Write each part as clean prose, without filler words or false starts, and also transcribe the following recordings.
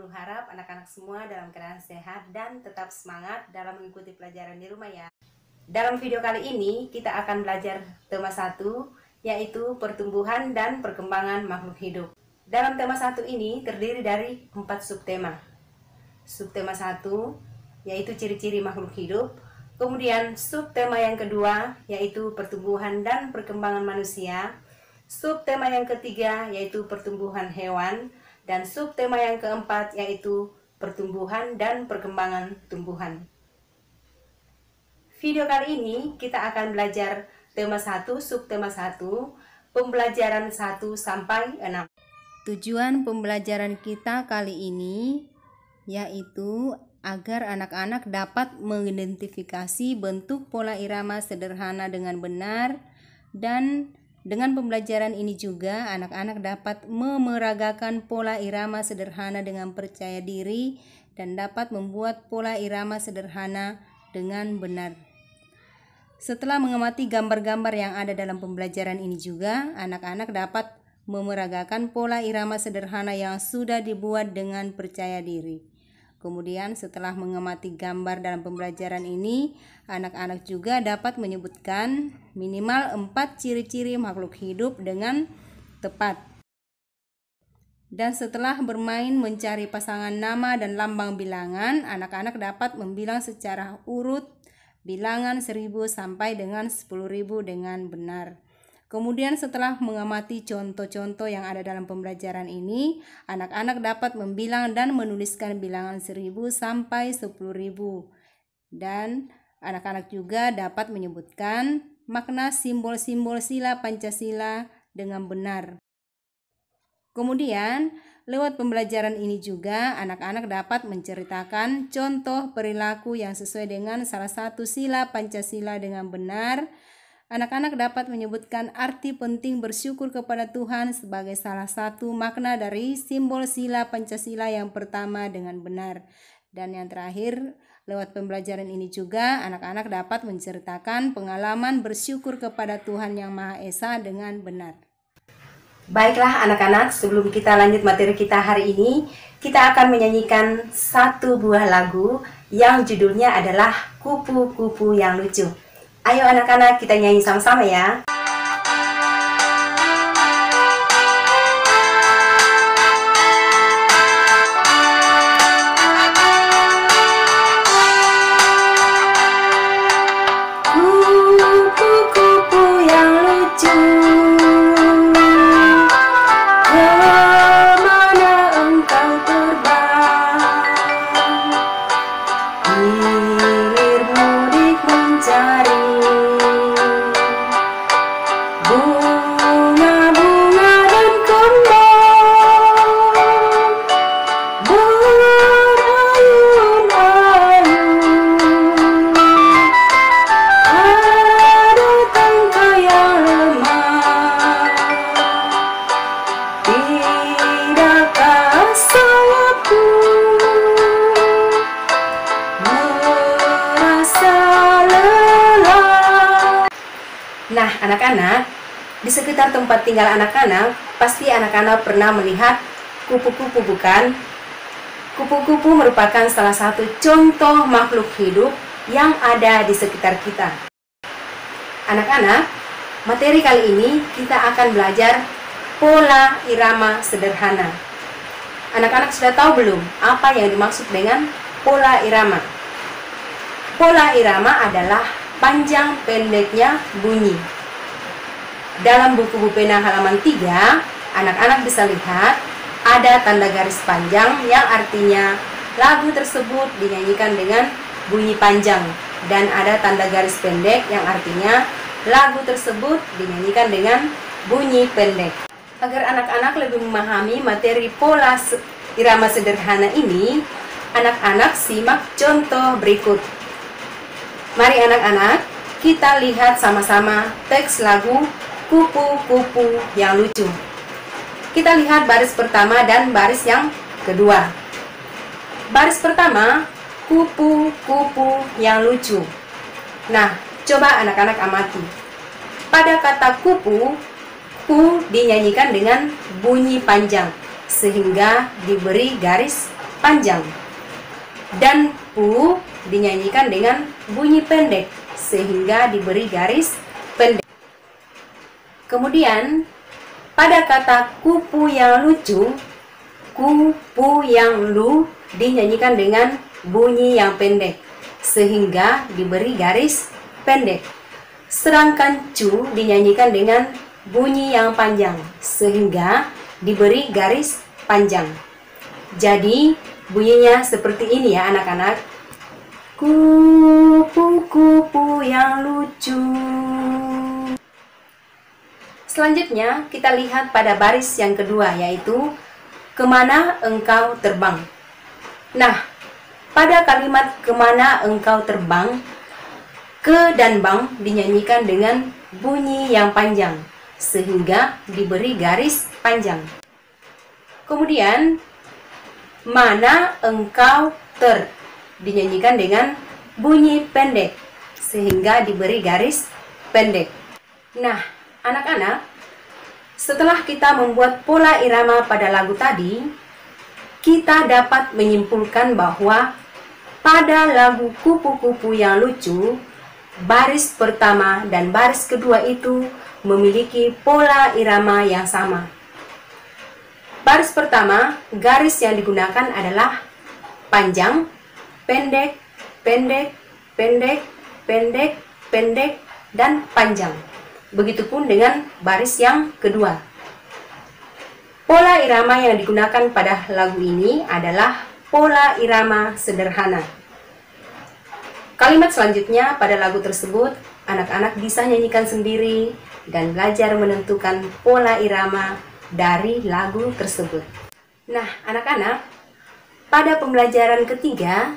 Nurul harap anak-anak semua dalam keadaan sehat dan tetap semangat dalam mengikuti pelajaran di rumah ya. Dalam video kali ini kita akan belajar tema 1, yaitu pertumbuhan dan perkembangan makhluk hidup. Dalam tema 1 ini terdiri dari 4 subtema. Subtema 1 yaitu ciri-ciri makhluk hidup. Kemudian subtema yang kedua yaitu pertumbuhan dan perkembangan manusia. Subtema yang ketiga yaitu pertumbuhan hewan. Dan subtema yang keempat yaitu pertumbuhan dan perkembangan tumbuhan. Video kali ini kita akan belajar tema 1, subtema 1, pembelajaran 1 sampai 6. Tujuan pembelajaran kita kali ini yaitu agar anak-anak dapat mengidentifikasi bentuk pola irama sederhana dengan benar, dan dengan pembelajaran ini juga anak-anak dapat memeragakan pola irama sederhana dengan percaya diri dan dapat membuat pola irama sederhana dengan benar. Setelah mengamati gambar-gambar yang ada dalam pembelajaran ini juga, anak-anak dapat memeragakan pola irama sederhana yang sudah dibuat dengan percaya diri. Kemudian setelah mengamati gambar dalam pembelajaran ini, anak-anak juga dapat menyebutkan minimal 4 ciri-ciri makhluk hidup dengan tepat. Dan setelah bermain mencari pasangan nama dan lambang bilangan, anak-anak dapat membilang secara urut bilangan 1000 sampai dengan 10.000 dengan benar. Kemudian setelah mengamati contoh-contoh yang ada dalam pembelajaran ini, anak-anak dapat membilang dan menuliskan bilangan 1000 sampai 10.000. Dan anak-anak juga dapat menyebutkan makna simbol-simbol sila Pancasila dengan benar. Kemudian, lewat pembelajaran ini juga anak-anak dapat menceritakan contoh perilaku yang sesuai dengan salah satu sila Pancasila dengan benar. Anak-anak dapat menyebutkan arti penting bersyukur kepada Tuhan sebagai salah satu makna dari simbol sila Pancasila yang pertama dengan benar. Dan yang terakhir, lewat pembelajaran ini juga anak-anak dapat menceritakan pengalaman bersyukur kepada Tuhan Yang Maha Esa dengan benar. Baiklah anak-anak, sebelum kita lanjut materi kita hari ini, kita akan menyanyikan satu buah lagu yang judulnya adalah Kupu-Kupu yang Lucu. Ayo anak-anak, kita nyanyi sama-sama ya. Kupu-kupu yang lucu, kemana engkau terbang? Hilir mudik mencari bunga-bunga dan kembang, berayun-ayun. Ada tangkai yang lemah, tidakkah sayapku merasa lelah. Nah anak-anak, di sekitar tempat tinggal anak-anak, pasti anak-anak pernah melihat kupu-kupu, bukan? Kupu-kupu merupakan salah satu contoh makhluk hidup yang ada di sekitar kita. Anak-anak, materi kali ini kita akan belajar pola irama sederhana. Anak-anak sudah tahu belum apa yang dimaksud dengan pola irama? Pola irama adalah panjang pendeknya bunyi. Dalam buku Bupena halaman 3, anak-anak bisa lihat ada tanda garis panjang yang artinya lagu tersebut dinyanyikan dengan bunyi panjang, dan ada tanda garis pendek yang artinya lagu tersebut dinyanyikan dengan bunyi pendek. Agar anak-anak lebih memahami materi pola irama sederhana ini, anak-anak simak contoh berikut. Mari anak-anak, kita lihat sama-sama teks lagu Kupu-Kupu yang Lucu. Kita lihat baris pertama dan baris yang kedua. Baris pertama, kupu-kupu yang lucu. Nah, coba anak-anak amati. Pada kata kupu, ku dinyanyikan dengan bunyi panjang, sehingga diberi garis panjang. Dan pu dinyanyikan dengan bunyi pendek sehingga diberi garis pendek. Kemudian pada kata kupu yang lucu, kupu yang lu dinyanyikan dengan bunyi yang pendek sehingga diberi garis pendek. Sedangkan cu dinyanyikan dengan bunyi yang panjang sehingga diberi garis panjang. Jadi bunyinya seperti ini ya anak-anak. Kupu-kupu yang lucu. Selanjutnya kita lihat pada baris yang kedua, yaitu kemana engkau terbang. Nah, pada kalimat kemana engkau terbang, ke dan bang dinyanyikan dengan bunyi yang panjang sehingga diberi garis panjang. Kemudian mana engkau dinyanyikan dengan bunyi pendek sehingga diberi garis pendek. Nah, anak-anak, setelah kita membuat pola irama pada lagu tadi, kita dapat menyimpulkan bahwa pada lagu kupu-kupu yang lucu, baris pertama dan baris kedua itu memiliki pola irama yang sama. Baris pertama, garis yang digunakan adalah panjang, pendek, pendek, pendek, pendek, pendek, dan panjang. Begitupun dengan baris yang kedua. Pola irama yang digunakan pada lagu ini adalah pola irama sederhana. Kalimat selanjutnya pada lagu tersebut, anak-anak bisa nyanyikan sendiri dan belajar menentukan pola irama dari lagu tersebut. Nah, anak-anak, pada pembelajaran ketiga,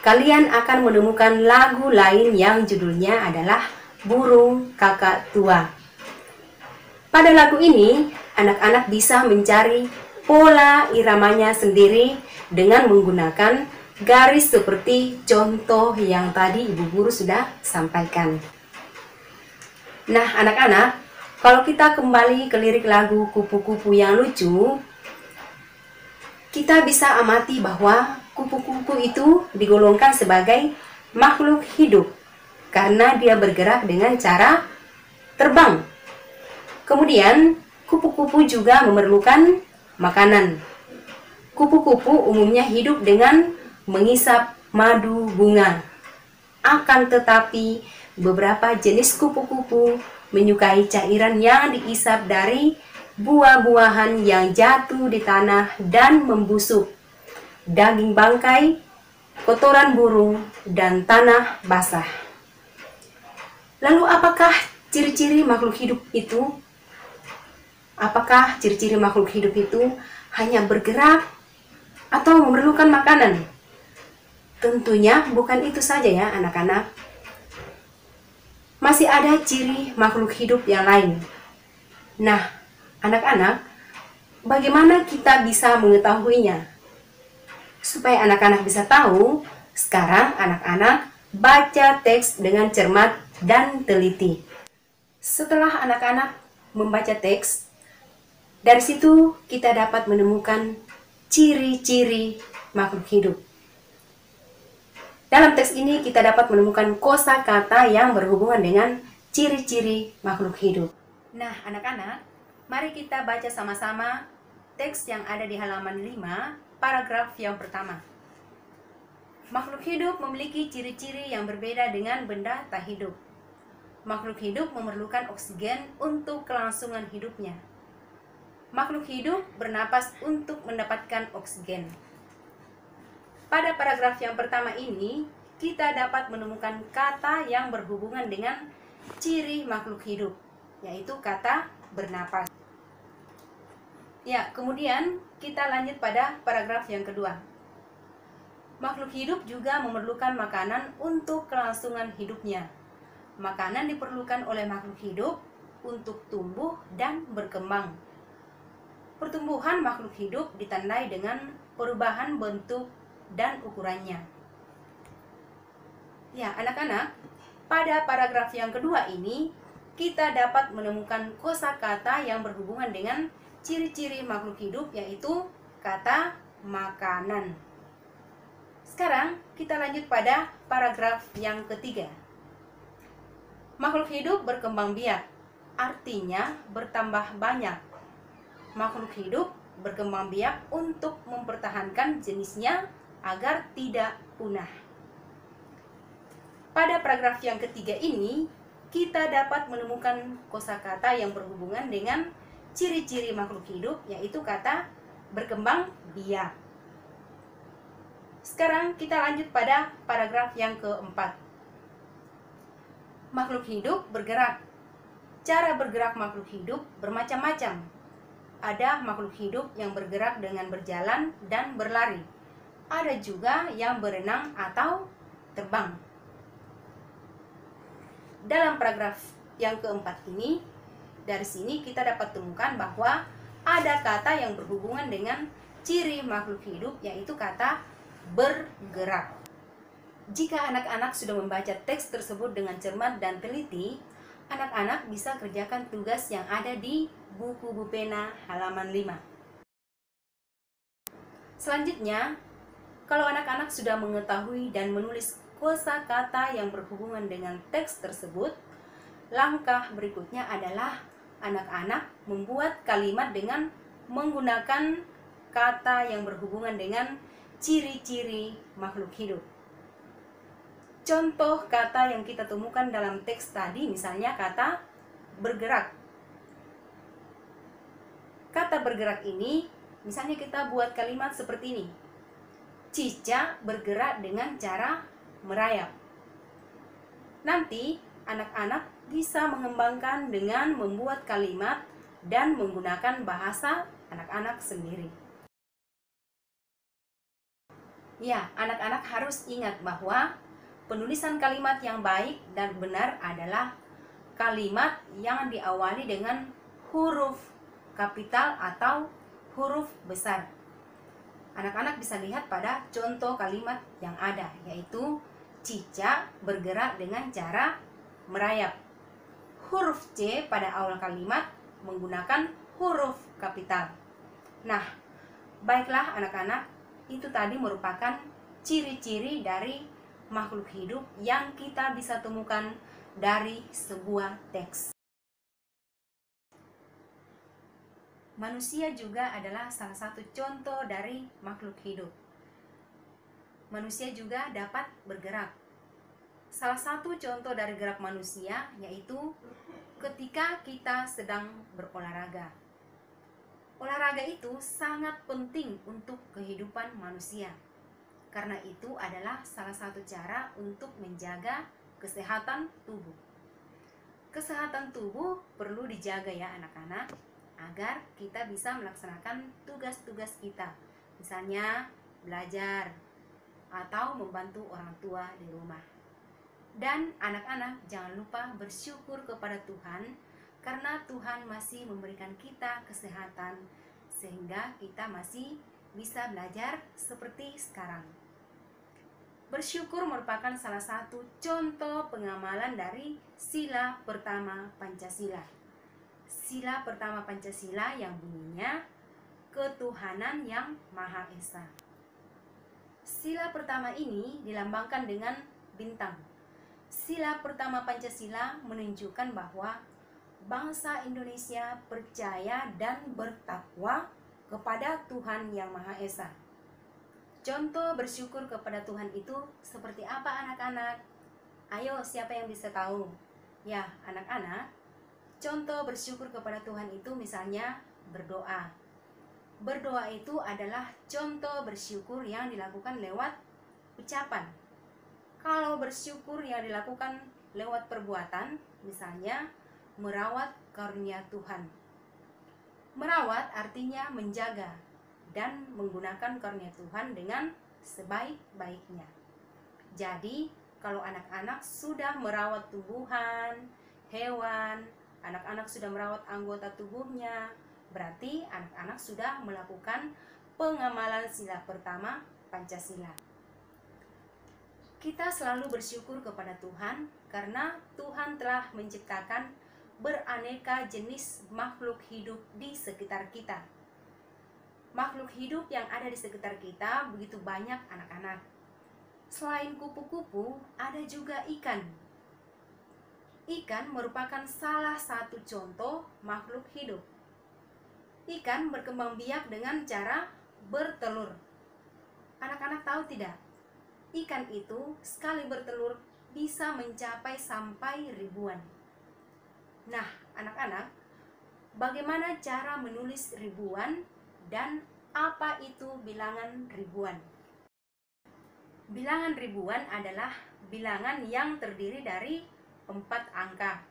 kalian akan menemukan lagu lain yang judulnya adalah Burung Kakak Tua. Pada lagu ini, anak-anak bisa mencari pola iramanya sendiri dengan menggunakan garis seperti contoh yang tadi Ibu Guru sudah sampaikan. Nah, anak-anak, kalau kita kembali ke lirik lagu Kupu-kupu yang lucu, kita bisa amati bahwa kupu-kupu itu digolongkan sebagai makhluk hidup karena dia bergerak dengan cara terbang. Kemudian, kupu-kupu juga memerlukan makanan. Kupu-kupu umumnya hidup dengan mengisap madu bunga. Akan tetapi, beberapa jenis kupu-kupu menyukai cairan yang diisap dari buah-buahan yang jatuh di tanah dan membusuk, daging bangkai, kotoran burung, dan tanah basah. Lalu apakah ciri-ciri makhluk hidup itu? Apakah ciri-ciri makhluk hidup itu hanya bergerak atau memerlukan makanan? Tentunya bukan itu saja ya anak-anak. Masih ada ciri makhluk hidup yang lain. Nah, anak-anak, bagaimana kita bisa mengetahuinya? Supaya anak-anak bisa tahu, sekarang anak-anak baca teks dengan cermat dan teliti. Setelah anak-anak membaca teks, dari situ kita dapat menemukan ciri-ciri makhluk hidup. Dalam teks ini kita dapat menemukan kosakata yang berhubungan dengan ciri-ciri makhluk hidup. Nah, anak-anak, mari kita baca sama-sama teks yang ada di halaman 5, paragraf yang pertama. Makhluk hidup memiliki ciri-ciri yang berbeda dengan benda tak hidup. Makhluk hidup memerlukan oksigen untuk kelangsungan hidupnya. Makhluk hidup bernapas untuk mendapatkan oksigen. Pada paragraf yang pertama ini, kita dapat menemukan kata yang berhubungan dengan ciri makhluk hidup, yaitu kata bernapas. Ya, kemudian kita lanjut pada paragraf yang kedua. Makhluk hidup juga memerlukan makanan untuk kelangsungan hidupnya. Makanan diperlukan oleh makhluk hidup untuk tumbuh dan berkembang. Pertumbuhan makhluk hidup ditandai dengan perubahan bentuk dan ukurannya. Ya, anak-anak, pada paragraf yang kedua ini, kita dapat menemukan kosakata yang berhubungan dengan ciri-ciri makhluk hidup, yaitu kata makanan. Sekarang kita lanjut pada paragraf yang ketiga. Makhluk hidup berkembang biak, artinya bertambah banyak. Makhluk hidup berkembang biak untuk mempertahankan jenisnya agar tidak punah. Pada paragraf yang ketiga ini, kita dapat menemukan kosakata yang berhubungan dengan ciri-ciri makhluk hidup, yaitu kata berkembang biak. Sekarang kita lanjut pada paragraf yang keempat. Makhluk hidup bergerak. Cara bergerak makhluk hidup bermacam-macam. Ada makhluk hidup yang bergerak dengan berjalan dan berlari. Ada juga yang berenang atau terbang. Dalam paragraf yang keempat ini, dari sini kita dapat temukan bahwa ada kata yang berhubungan dengan ciri makhluk hidup, yaitu kata bergerak. Jika anak-anak sudah membaca teks tersebut dengan cermat dan teliti, anak-anak bisa kerjakan tugas yang ada di buku Bu Pena halaman 5. Selanjutnya, kalau anak-anak sudah mengetahui dan menulis kosakata yang berhubungan dengan teks tersebut, langkah berikutnya adalah anak-anak membuat kalimat dengan menggunakan kata yang berhubungan dengan ciri-ciri makhluk hidup. Contoh kata yang kita temukan dalam teks tadi, misalnya kata bergerak. Kata bergerak ini, misalnya kita buat kalimat seperti ini. Cica bergerak dengan cara merayap. Nanti anak-anak bisa mengembangkan dengan membuat kalimat dan menggunakan bahasa anak-anak sendiri. Ya, anak-anak harus ingat bahwa penulisan kalimat yang baik dan benar adalah kalimat yang diawali dengan huruf kapital atau huruf besar. Anak-anak bisa lihat pada contoh kalimat yang ada, yaitu Cica bergerak dengan cara merayap. Huruf C pada awal kalimat menggunakan huruf kapital. Nah, baiklah anak-anak, itu tadi merupakan ciri-ciri dari makhluk hidup yang kita bisa temukan dari sebuah teks. Manusia juga adalah salah satu contoh dari makhluk hidup. Manusia juga dapat bergerak. Salah satu contoh dari gerak manusia yaitu ketika kita sedang berolahraga. Olahraga itu sangat penting untuk kehidupan manusia. Karena itu adalah salah satu cara untuk menjaga kesehatan tubuh. Kesehatan tubuh perlu dijaga ya anak-anak, agar kita bisa melaksanakan tugas-tugas kita. Misalnya belajar atau membantu orang tua di rumah. Dan anak-anak jangan lupa bersyukur kepada Tuhan, karena Tuhan masih memberikan kita kesehatan, sehingga kita masih bisa belajar seperti sekarang. Bersyukur merupakan salah satu contoh pengamalan dari sila pertama Pancasila. Sila pertama Pancasila yang bunyinya ketuhanan yang Maha Esa. Sila pertama ini dilambangkan dengan bintang. Sila pertama Pancasila menunjukkan bahwa bangsa Indonesia percaya dan bertakwa kepada Tuhan yang Maha Esa. Contoh bersyukur kepada Tuhan itu seperti apa anak-anak? Ayo, siapa yang bisa tahu? Ya, anak-anak, contoh bersyukur kepada Tuhan itu misalnya berdoa. Berdoa itu adalah contoh bersyukur yang dilakukan lewat ucapan. Kalau bersyukur yang dilakukan lewat perbuatan, misalnya merawat karunia Tuhan. Merawat artinya menjaga dan menggunakan karunia Tuhan dengan sebaik-baiknya. Jadi, kalau anak-anak sudah merawat tumbuhan, hewan, anak-anak sudah merawat anggota tubuhnya, berarti anak-anak sudah melakukan pengamalan sila pertama Pancasila. Kita selalu bersyukur kepada Tuhan karena Tuhan telah menciptakan beraneka jenis makhluk hidup di sekitar kita. Makhluk hidup yang ada di sekitar kita begitu banyak anak-anak. Selain kupu-kupu, ada juga ikan. Ikan merupakan salah satu contoh makhluk hidup. Ikan berkembang biak dengan cara bertelur. Anak-anak tahu tidak? Ikan itu sekali bertelur bisa mencapai sampai ribuan. Nah, anak-anak, bagaimana cara menulis ribuan dan apa itu bilangan ribuan? Bilangan ribuan adalah bilangan yang terdiri dari 4 angka.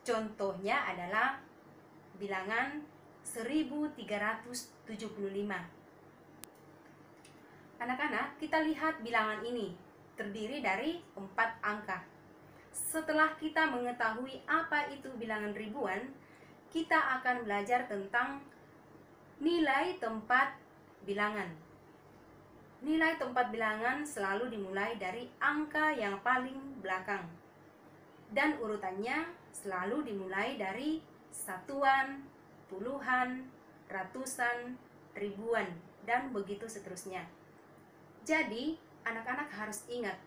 Contohnya adalah bilangan 1375. Anak-anak, kita lihat bilangan ini terdiri dari 4 angka. Setelah kita mengetahui apa itu bilangan ribuan, kita akan belajar tentang nilai tempat bilangan. Nilai tempat bilangan selalu dimulai dari angka yang paling belakang. Dan urutannya selalu dimulai dari satuan, puluhan, ratusan, ribuan, dan begitu seterusnya. Jadi, anak-anak harus ingat,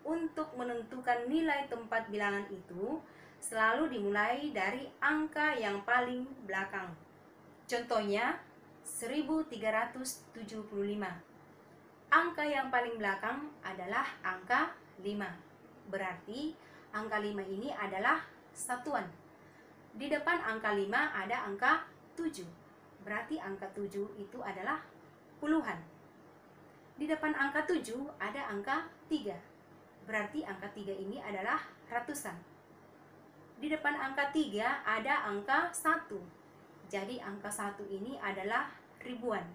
untuk menentukan nilai tempat bilangan itu selalu dimulai dari angka yang paling belakang. Contohnya, 1375. Angka yang paling belakang adalah angka 5. Berarti angka 5 ini adalah satuan. Di depan angka 5 ada angka 7. Berarti angka 7 itu adalah puluhan. Di depan angka 7 ada angka 3. Berarti angka 3 ini adalah ratusan. Di depan angka 3 ada angka 1. Jadi angka 1 ini adalah ribuan.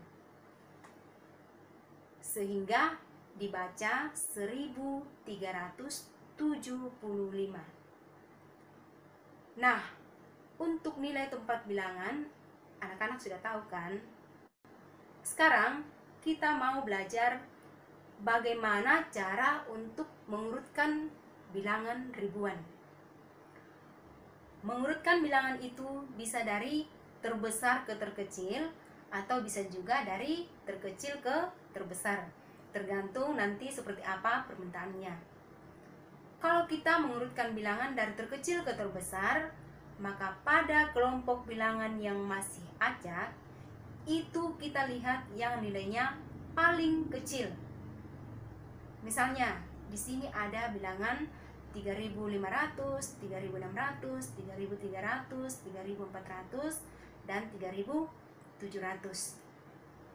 Sehingga dibaca 1375. Nah, untuk nilai tempat bilangan, anak-anak sudah tahu kan? Sekarang kita mau belajar bagaimana cara untuk mengurutkan bilangan ribuan. Mengurutkan bilangan itu bisa dari terbesar ke terkecil, atau bisa juga dari terkecil ke terbesar, tergantung nanti seperti apa permintaannya. Kalau kita mengurutkan bilangan dari terkecil ke terbesar, maka pada kelompok bilangan yang masih acak, itu kita lihat yang nilainya paling kecil. Misalnya, di sini ada bilangan 3.500, 3.600, 3.300, 3.400, dan 3.700.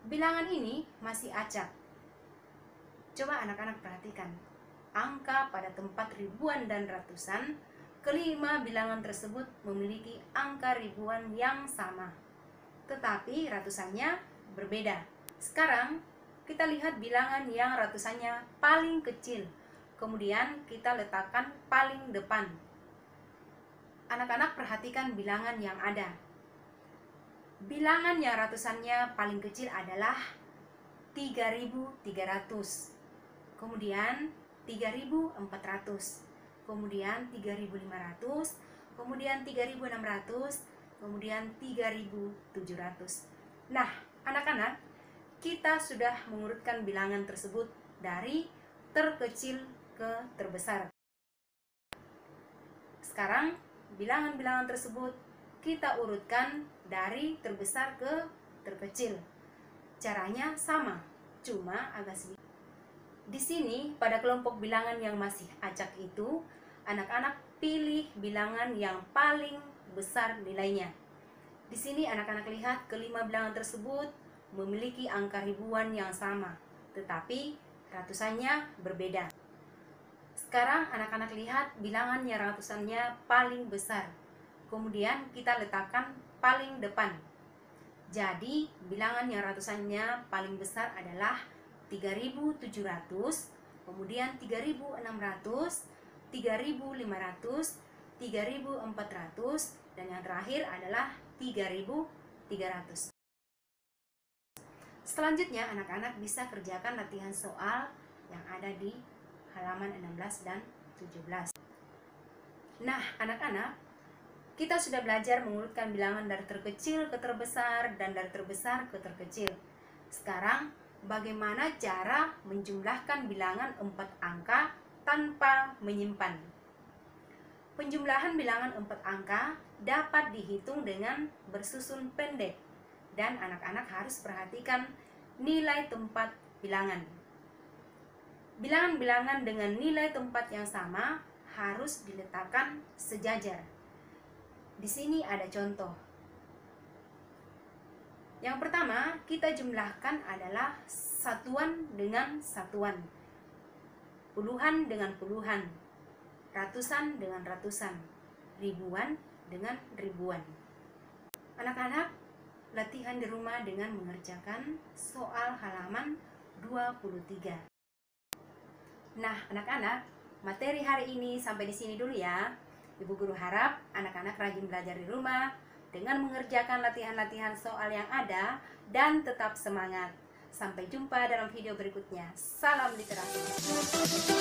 Bilangan ini masih acak. Coba anak-anak perhatikan, angka pada tempat ribuan dan ratusan, kelima bilangan tersebut memiliki angka ribuan yang sama, tetapi ratusannya berbeda. Sekarang kita lihat bilangan yang ratusannya paling kecil, kemudian kita letakkan paling depan. Anak-anak perhatikan bilangan yang ada. Bilangan yang ratusannya paling kecil adalah 3.300, kemudian 3.400, kemudian 3.500, kemudian 3.600, kemudian 3.700. Nah, anak-anak, kita sudah mengurutkan bilangan tersebut dari terkecil ke terbesar. Sekarang, bilangan-bilangan tersebut kita urutkan dari terbesar ke terkecil. Caranya sama, cuma agak sedikit. Di sini pada kelompok bilangan yang masih acak itu, anak-anak pilih bilangan yang paling besar nilainya. Di sini anak-anak lihat kelima bilangan tersebut memiliki angka ribuan yang sama, tetapi ratusannya berbeda. Sekarang anak-anak lihat bilangan yang ratusannya paling besar. Kemudian kita letakkan paling depan. Jadi bilangan yang ratusannya paling besar adalah 3.700, kemudian 3.600, 3.500, 3.400, dan yang terakhir adalah 3.300. Selanjutnya anak-anak bisa kerjakan latihan soal yang ada di halaman 16 dan 17. Nah, anak-anak, kita sudah belajar mengurutkan bilangan dari terkecil ke terbesar dan dari terbesar ke terkecil. Sekarang bagaimana cara menjumlahkan bilangan 4 angka tanpa menyimpan. Penjumlahan bilangan 4 angka dapat dihitung dengan bersusun pendek, dan anak-anak harus perhatikan nilai tempat bilangan. Bilangan-bilangan dengan nilai tempat yang sama harus diletakkan sejajar. Di sini ada contoh. Yang pertama, kita jumlahkan adalah satuan dengan satuan, puluhan dengan puluhan, ratusan dengan ratusan, ribuan dengan ribuan. Anak-anak, latihan di rumah dengan mengerjakan soal halaman 23. Nah, anak-anak, materi hari ini sampai di sini dulu ya. Ibu guru harap anak-anak rajin belajar di rumah dengan mengerjakan latihan-latihan soal yang ada dan tetap semangat. Sampai jumpa dalam video berikutnya. Salam literasi.